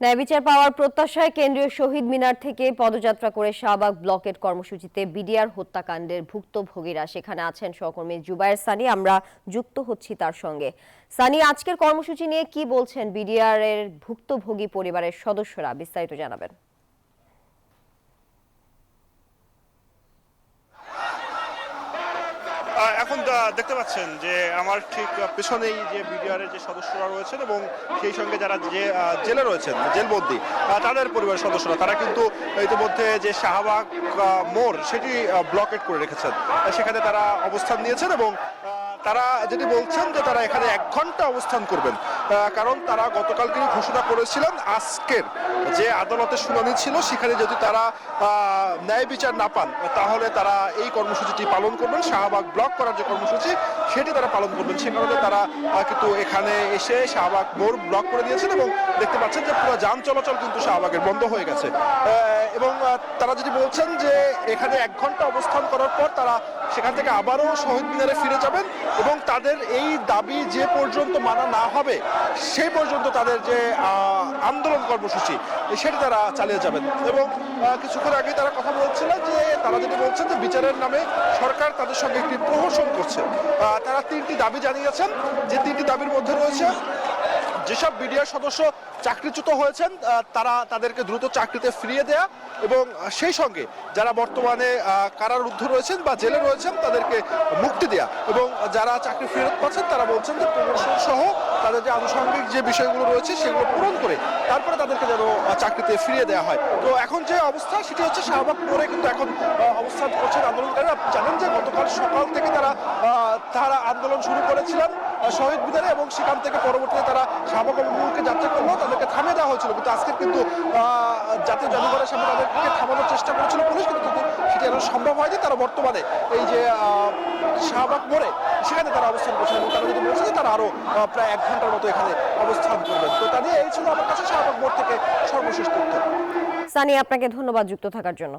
ন্যায় বিচার পাওয়ার প্রত্যাশায় কেন্দ্রীয় শহীদ মিনার থেকে পদযাত্রা করে শাহবাগ ব্লকের কর্মসূচিতে বিডিআর হত্যাকাণ্ডের ভুক্তভোগীরা সেখানে আছেন সহকর্মী জুবায়ের সানি। আমরা যুক্ত হচ্ছি তার সঙ্গে। সানি, আজকের কর্মসূচি নিয়ে কি বলছেন বিডিআর এর ভুক্তভোগী পরিবারের সদস্যরা, বিস্তারিত জানাবেন। এখন দেখতে পাচ্ছেন যে আমার ঠিক পেছনেই যে বিডিআর এর যে সদস্যরা রয়েছেন এবং সেই সঙ্গে যারা যে জেলে রয়েছেন, জেলবন্দি, তাদের পরিবারের সদস্যরা তারা কিন্তু ইতিমধ্যে যে শাহবাগ মোড় সেটি ব্লকেট করে রেখেছেন। সেখানে তারা অবস্থান নিয়েছেন এবং তারা যেটি বলছেন যে তারা এখানে 1 ঘন্টা অবস্থান করবেন, কারণ তারা গতকালকে ঘোষণা করেছিলেন আজকের যে আদালতের শুনানি ছিল সেখানে যদি তারা ন্যায় বিচার না পান তাহলে তারা এই কর্মসূচিটি পালন করবেন। শাহবাগ ব্লক করার যে কর্মসূচি সেটি তারা পালন করবেন। সে কারণে তারা কিন্তু এখানে এসে শাহবাগ মোড় ব্লক করে দিয়েছেন এবং দেখতে পাচ্ছেন যে পুরো যান চলাচল কিন্তু শাহবাগের বন্ধ হয়ে গেছে। এবং তারা যেটি বলছেন যে এখানে 1 ঘন্টা অবস্থান করার পর তারা সেখান থেকে আবারও শহীদ মিনারে ফিরে যাবেন এবং তাদের এই দাবি যে পর্যন্ত মানা না হবে সেই পর্যন্ত তাদের যে আন্দোলন কর্মসূচি সেটি তারা চালিয়ে যাবেন। এবং কিছুক্ষণ আগে তারা কথা বলছিলেন যে তারা যেটি বলছেন যে বিচারের নামে সরকার তাদের সঙ্গে একটি প্রহসন করছে। তারা 3টি দাবি জানিয়েছেন, যে 3টি দাবির মধ্যে রয়েছে যেসব বিডিআর সদস্য চাকরিচ্যুত হয়েছেন তাদেরকে দ্রুত চাকরিতে ফিরিয়ে দেয়া এবং সেই সঙ্গে যারা বর্তমানে কারারুদ্ধ রয়েছেন বা জেলে রয়েছেন তাদেরকে মুক্তি দেয়া এবং যারা চাকরি ফেরত পাচ্ছেন তারা বলছেন যে প্রমোশন সহ তাদের যে আনুষঙ্গিক যে বিষয়গুলো রয়েছে সেগুলো পূরণ করে তারপরে তাদেরকে যেন চাকরিতে ফিরিয়ে দেওয়া হয়। তো এখন যে অবস্থা সেটি হচ্ছে শাহবাগ মোড়ে কিন্তু এখন অবস্থান করছেন আন্দোলনকারীরা। আপনি জানেন যে গতকাল সকাল থেকে তারা আন্দোলন শুরু করেছিলেন শহীদ মিনারে এবং সেখান থেকে পরবর্তীতে তারা শাহবাগ অভিমুখে যাত্রা করলেও তাদেরকে থামিয়ে দেওয়া হয়েছিল, কিন্তু আজকে কিন্তু জাতীয় জাদুঘরের সামনে তাদেরকে থামানোর চেষ্টা করেছিল পুলিশ, কিন্তু সেটি এখন সম্ভব হয়নি। তারা বর্তমানে এই যে শাহবাগ মোড়ে সেখানে তারা অবস্থান করছেন এবং তারা যদি বলছে যে তারা আরো প্রায় 1 ঘন্টার মতো এখানে অবস্থান করবেন। তো তা নিয়ে এই ছিল আমার কাছে শাহবাগ মোড় থেকে সর্বশেষ তথ্য। সানি, আপনাকে ধন্যবাদ যুক্ত থাকার জন্য।